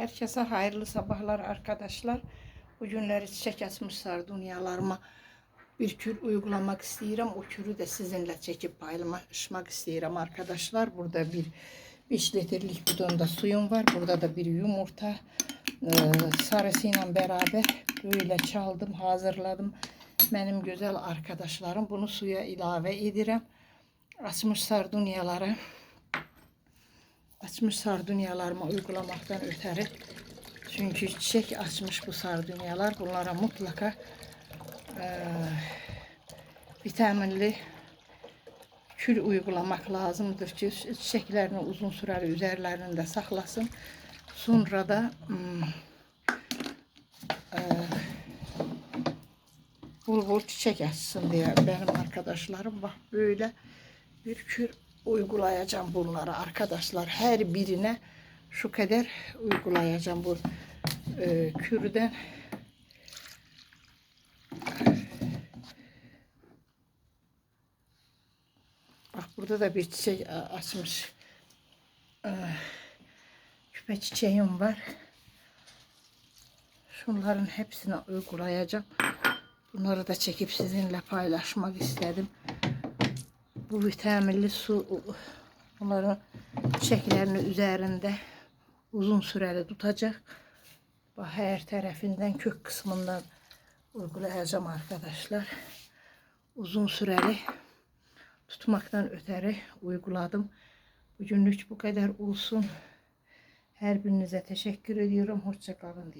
Herkese hayırlı sabahlar arkadaşlar. Bugünleri çiçek açmış sardunyalarıma bir kür uygulamak istiyorum. O kürü de sizinle çekip paylaşmak istiyorum arkadaşlar. Burada bir 5 litrelik bidonda suyum var. Burada da bir yumurta sarısıyla beraber böyle çaldım, hazırladım. Benim güzel arkadaşlarım, bunu suya ilave ederim. Açmış sardunyalarıma uygulamaktan ötürü, çünkü çiçek açmış bu sardunyalar, bunlara mutlaka vitaminli kül uygulamak lazımdır ki çiçeklerini uzun süreli üzerlerinde saklasın. Sonra da bul bul çiçek açsın diye benim arkadaşlarım bak böyle bir kür uygulayacağım bunlara arkadaşlar. Her birine şu kadar uygulayacağım bu kürden. Bak burada da bir çiçek açmış. Küpe çiçeğim var. Şunların hepsine uygulayacağım. Bunları da çekip sizinle paylaşmak istedim. Bu vitaminli su bunların çiçeklerini üzerinde uzun süreli tutacak. Bak her tarafından, kök kısmından uygulayacağım arkadaşlar. Uzun süreli tutmaktan ötürü uyguladım. Bugünlük bu kadar olsun. Her birinize teşekkür ediyorum. Hoşça kalın diyorum.